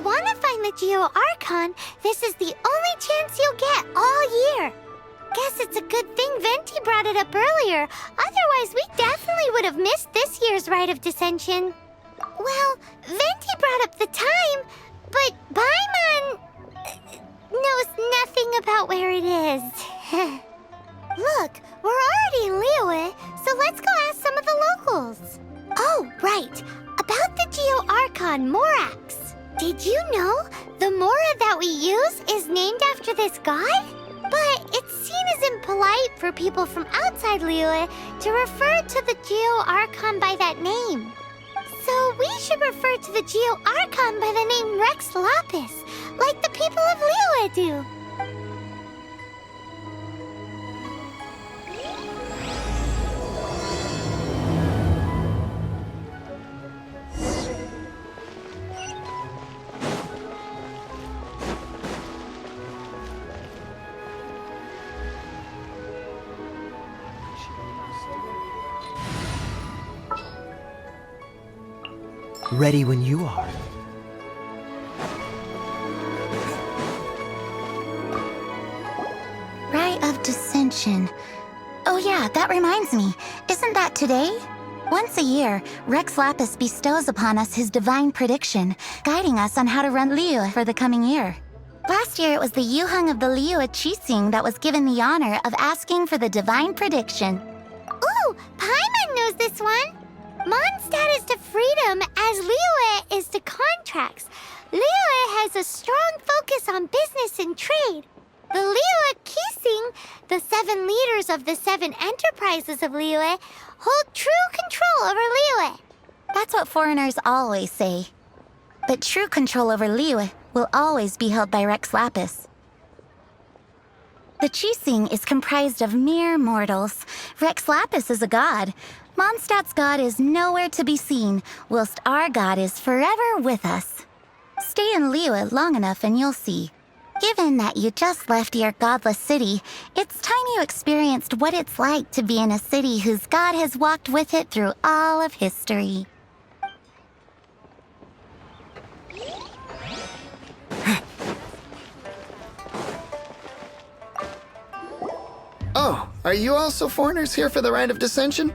want to find the Geo-Archon, this is the only chance you'll get all year. Guess it's a good thing Venti brought it up earlier. Otherwise, we definitely would have missed this year's Rite of Dissension. Well, Venti brought up the time, but Paimon knows nothing about where it is. Look, we're already in Liyue, so let's go ask some of the locals. Oh, right. About the Geo-Archon Morax. Did you know the Mora that we use is named after this god? But it's seen as impolite for people from outside Liyue to refer to the Geo-Archon by that name. So we should refer to the Geo-Archon by the name Rex Lapis, like the people of Liyue do. Ready when you are. Rite of Dissension. Oh yeah, that reminds me. Isn't that today? Once a year, Rex Lapis bestows upon us his divine prediction, guiding us on how to run Liyue for the coming year. Last year, it was the Yuheng of the Liyue Qixing that was given the honor of asking for the divine prediction. Ooh, Paimon knows this one. Mondstadt is to freedom as Liyue is to contracts. Liyue has a strong focus on business and trade. The Liyue Qixing, the 7 leaders of the 7 enterprises of Liyue, hold true control over Liyue. That's what foreigners always say. But true control over Liyue will always be held by Rex Lapis. The Qixing is comprised of mere mortals. Rex Lapis is a god. Mondstadt's god is nowhere to be seen, whilst our god is forever with us. Stay in Liyue long enough and you'll see. Given that you just left your godless city, it's time you experienced what it's like to be in a city whose god has walked with it through all of history. Oh, are you also foreigners here for the Rite of Dissension?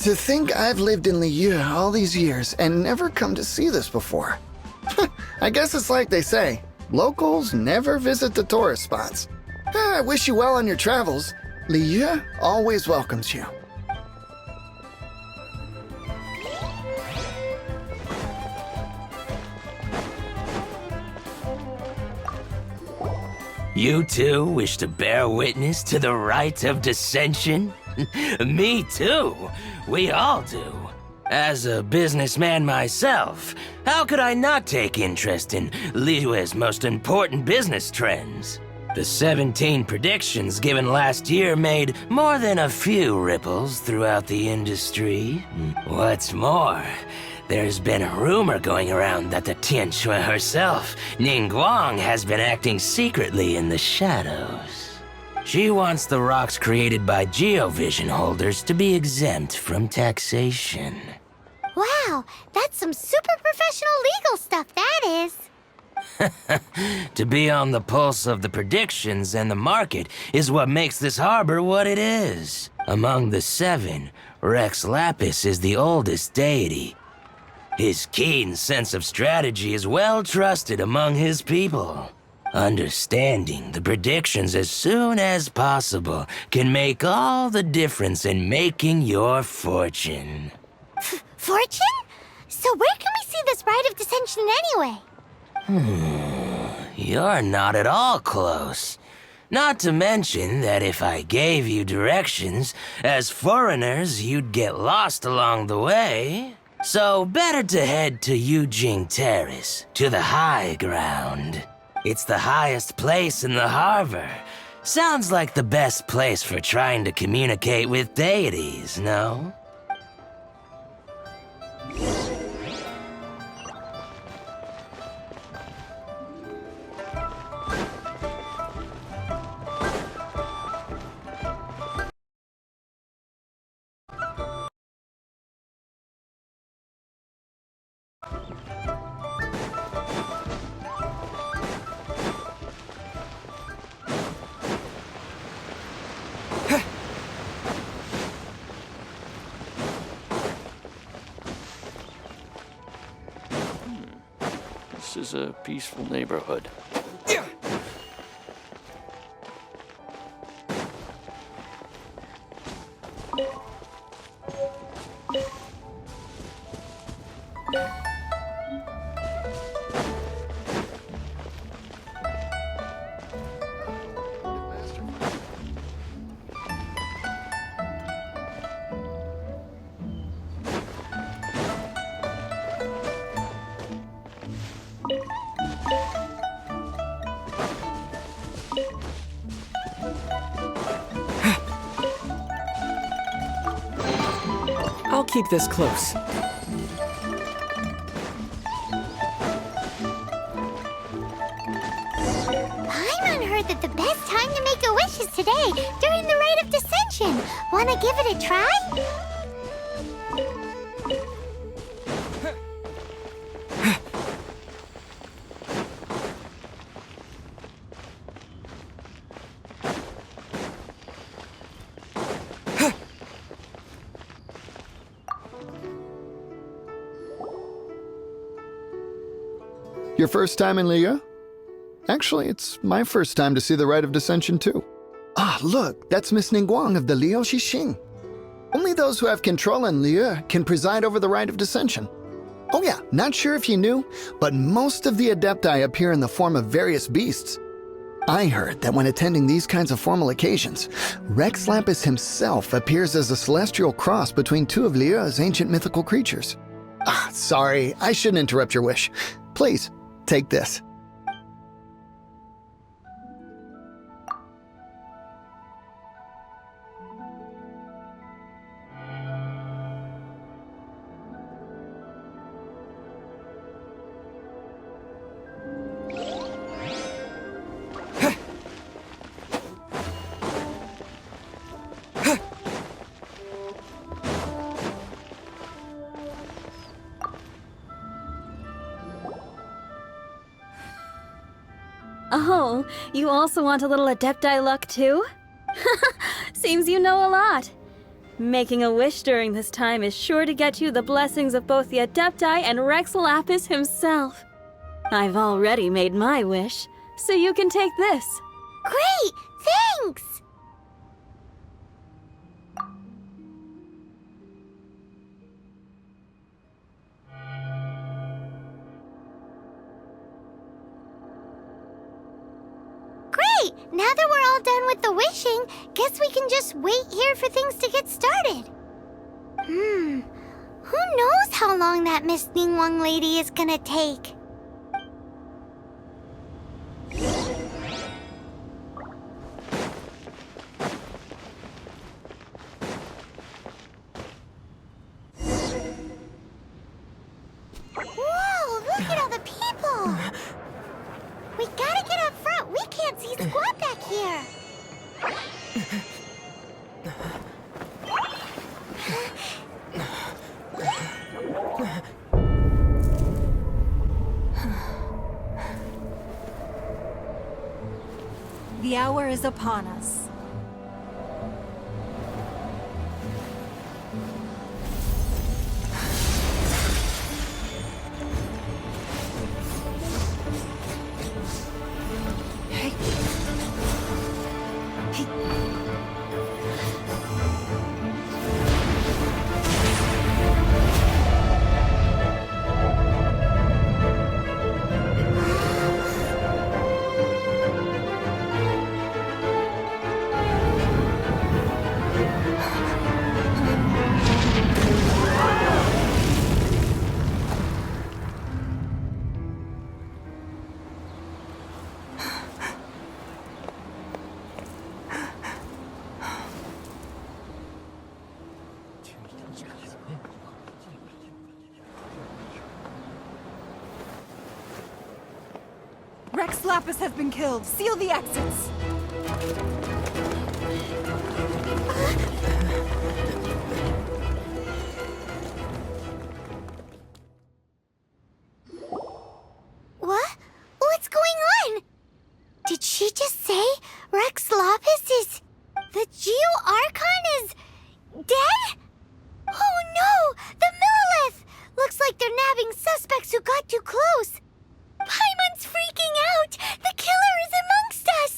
To think I've lived in Liyue all these years and never come to see this before. I guess it's like they say, locals never visit the tourist spots. I wish you well on your travels. Liyue always welcomes you. You too wish to bear witness to the Rite of Dissension? Me too. We all do. As a businessman myself, how could I not take interest in Liyue's most important business trends? The 17 predictions given last year made more than a few ripples throughout the industry. What's more, there's been a rumor going around that the Tianxue herself, Ningguang, has been acting secretly in the shadows. She wants the rocks created by Geovision holders to be exempt from taxation. Wow, that's some super professional legal stuff, that is. To be on the pulse of the predictions and the market is what makes this harbor what it is. Among the 7, Rex Lapis is the oldest deity. His keen sense of strategy is well trusted among his people. Understanding the predictions as soon as possible can make all the difference in making your fortune. Fortune? So where can we see this Rite of Dissension anyway? You're not at all close. Not to mention that if I gave you directions, as foreigners, you'd get lost along the way. So better to head to Yujing Terrace, to the high ground. It's the highest place in the harbor. Sounds like the best place for trying to communicate with deities, no? this is a peaceful neighborhood. I'll keep this close. Paimon heard that the best time to make a wish is today, during the Rite of Dissension. Wanna give it a try? Your first time in Liyue? Actually, it's my first time to see the Rite of Dissension too. Ah, look, that's Miss Ningguang of the Liu Xixing. Only those who have control in Liyue can preside over the Rite of Dissension. Oh yeah, not sure if you knew, but most of the Adepti appear in the form of various beasts. I heard that when attending these kinds of formal occasions, Rex Lapis himself appears as a celestial cross between two of Liyue's ancient mythical creatures. Ah, sorry, I shouldn't interrupt your wish. Please, take this. Oh, you also want a little Adepti luck too? Seems you know a lot. Making a wish during this time is sure to get you the blessings of both the Adepti and Rex Lapis himself. I've already made my wish, so you can take this. Great! Thanks! Great! Now that we're all done with the wishing, guess we can just wait here for things to get started. Who knows how long that Miss Ningguang lady is gonna take? Whoa, look at all the people! We gotta get up front. We can't see squat back here. The hour is upon us. Rex Lapis has been killed. Seal the exits. What? What's going on? Did she just say Rex Lapis is... the Archon is... dead? Oh no! The Millilith! Looks like they're nabbing suspects who got too close. freaking out! The killer is amongst us!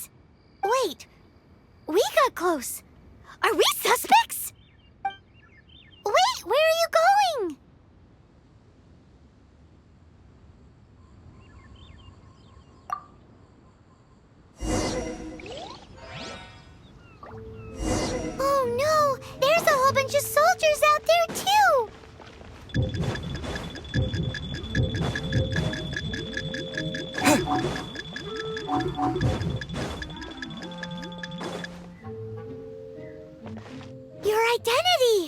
Wait, we got close. Are we suspects? Wait, where are you going? Oh no, there's a whole bunch of soldiers out there too! Your identity!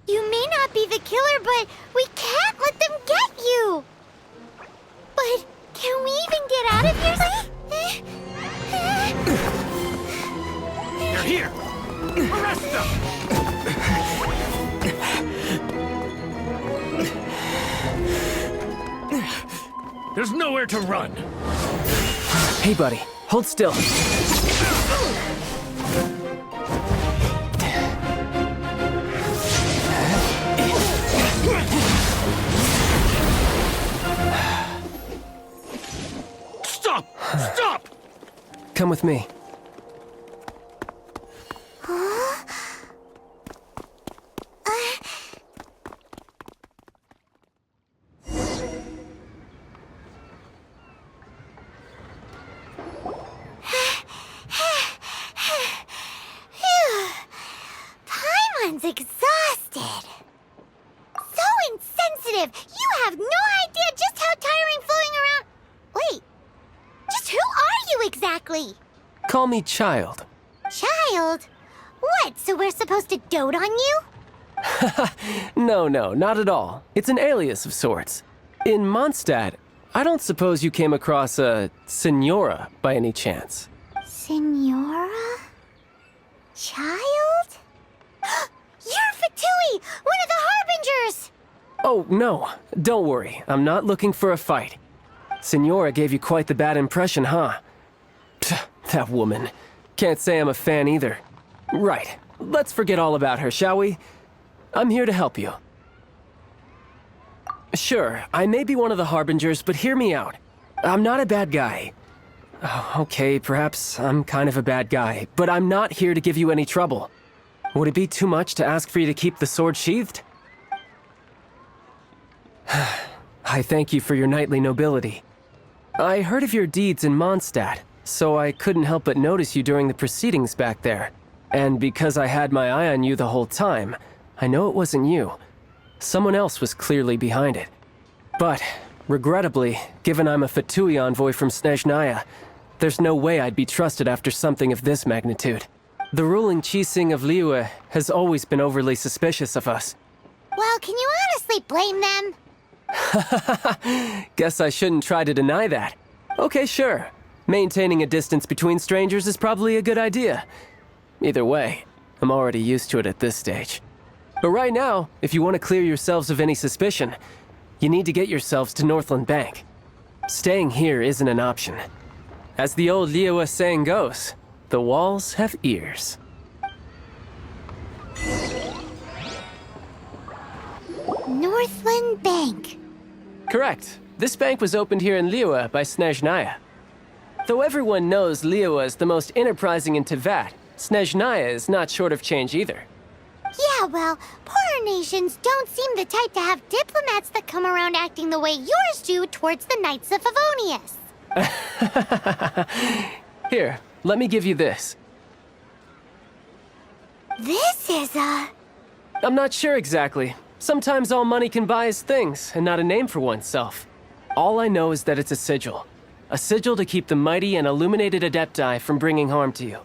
You may not be the killer, but we can't let them get you! But can we even get out of here? They're here! Arrest them! There's nowhere to run! Hey, buddy, hold still. Stop! Stop! Come with me. Paimon's exhausted. So insensitive. You have no idea just how tiring floating around. Wait, just who are you exactly? Call me Child. Child? What, so we're supposed to dote on you? No, not at all. It's an alias of sorts. In Mondstadt, I don't suppose you came across a Senora by any chance. Senora? Child? You're Fatui, one of the Harbingers! Oh, no. Don't worry. I'm not looking for a fight. Senora gave you quite the bad impression, huh? Psst, that woman. Can't say I'm a fan either. Right. Let's forget all about her, shall we? I'm here to help you. Sure, I may be one of the Harbingers, but hear me out. I'm not a bad guy. Oh, okay, perhaps I'm kind of a bad guy, but I'm not here to give you any trouble. Would it be too much to ask for you to keep the sword sheathed? I thank you for your knightly nobility. I heard of your deeds in Mondstadt, so I couldn't help but notice you during the proceedings back there. And because I had my eye on you the whole time, I know it wasn't you. Someone else was clearly behind it. But, regrettably, given I'm a Fatui envoy from Snezhnaya, there's no way I'd be trusted after something of this magnitude. The ruling Qixing of Liyue has always been overly suspicious of us. Well, can you honestly blame them? Guess I shouldn't try to deny that. Okay, sure. Maintaining a distance between strangers is probably a good idea. Either way, I'm already used to it at this stage. But right now, if you want to clear yourselves of any suspicion, you need to get yourselves to Northland Bank. Staying here isn't an option. As the old Liyue saying goes, the walls have ears. Northland Bank. Correct. This bank was opened here in Liyue by Snezhnaya. Though everyone knows Liyue is the most enterprising in Teyvat, Snezhnaya is not short of change either. Yeah, well, poorer nations don't seem the type to have diplomats that come around acting the way yours do towards the Knights of Favonius. Here, let me give you this. This is I'm not sure exactly. Sometimes all money can buy is things, and not a name for oneself. All I know is that it's a sigil. A sigil to keep the mighty and illuminated Adepti from bringing harm to you.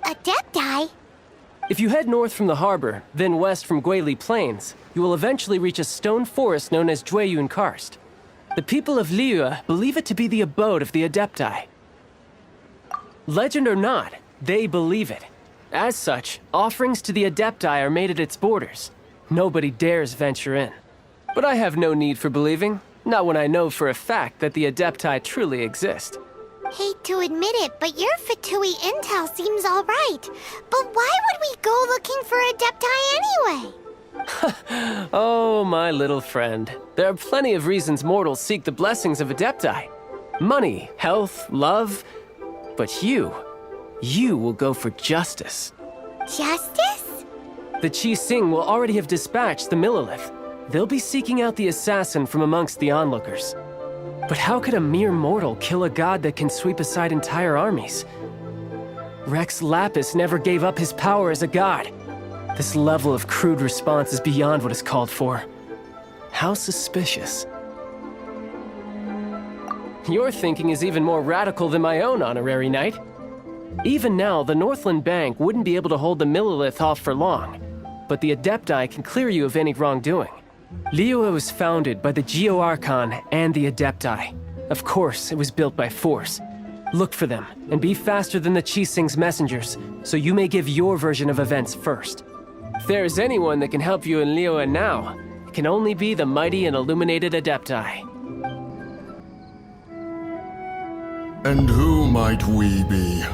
Adepti? If you head north from the harbor, then west from Guili Plains, you will eventually reach a stone forest known as Jueyun Karst. The people of Liyue believe it to be the abode of the Adepti. Legend or not, they believe it. As such, offerings to the Adepti are made at its borders. Nobody dares venture in. But I have no need for believing, not when I know for a fact that the Adepti truly exist. Hate to admit it, but your Fatui intel seems all right. But why would we go looking for Adepti anyway? Oh, my little friend. There are plenty of reasons mortals seek the blessings of Adepti. money, health, love. But you will go for justice. Justice? The Qi Sing will already have dispatched the Millilith. They'll be seeking out the assassin from amongst the onlookers. But how could a mere mortal kill a god that can sweep aside entire armies? Rex Lapis never gave up his power as a god. This level of crude response is beyond what is called for. How suspicious. Your thinking is even more radical than my own, Honorary Knight. Even now, the Northland Bank wouldn't be able to hold the Millilith off for long, but the Adepti can clear you of any wrongdoing. Liyue was founded by the Geo Archon and the Adepti. Of course, it was built by force. Look for them, and be faster than the Qi Sing's messengers, so you may give your version of events first. If there is anyone that can help you in Liyue now, it can only be the mighty and illuminated Adepti. And who might we be?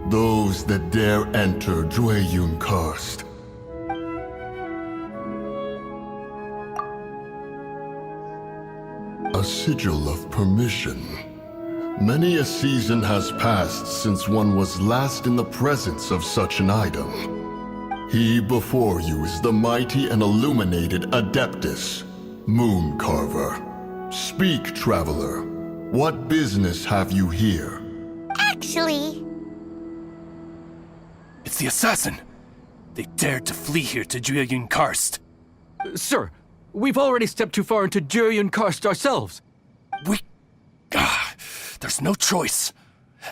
Those that dare enter Jueyun Karst. A sigil of permission. Many a season has passed since one was last in the presence of such an item. He before you is the mighty and illuminated Adeptus, Moon Carver. Speak, traveler. What business have you here? Actually, It's the assassin. They dared to flee here to Jueyun Karst. Sir, we've already stepped too far into Jueyun Karst ourselves. There's no choice.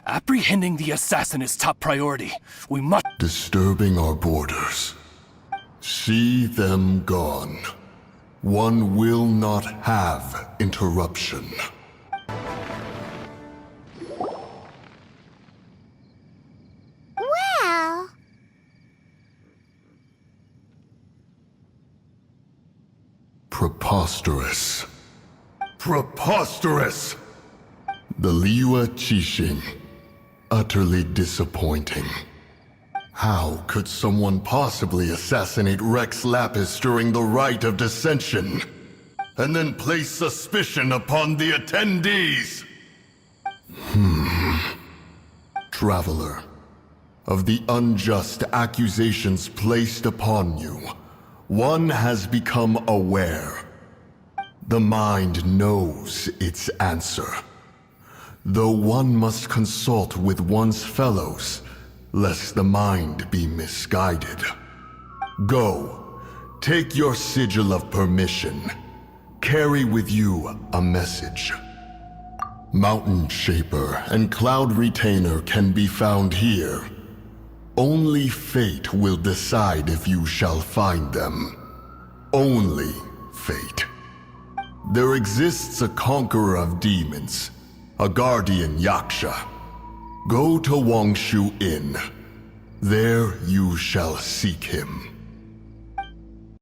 Apprehending the assassin is top priority. We must... Disturbing our borders. See them gone. One will not have interruption. well, Preposterous. Preposterous! The Liyue Qixing. Utterly disappointing. How could someone possibly assassinate Rex Lapis during the Rite of Dissension? And then place suspicion upon the attendees? Traveler, of the unjust accusations placed upon you, one has become aware. The mind knows its answer. Though one must consult with one's fellows, lest the mind be misguided. Go, take your sigil of permission. Carry with you a message. Mountain Shaper and Cloud Retainer can be found here. Only fate will decide if you shall find them. Only fate. There exists a conqueror of demons, a guardian Yaksha. Go to Wangshu Inn. There you shall seek him.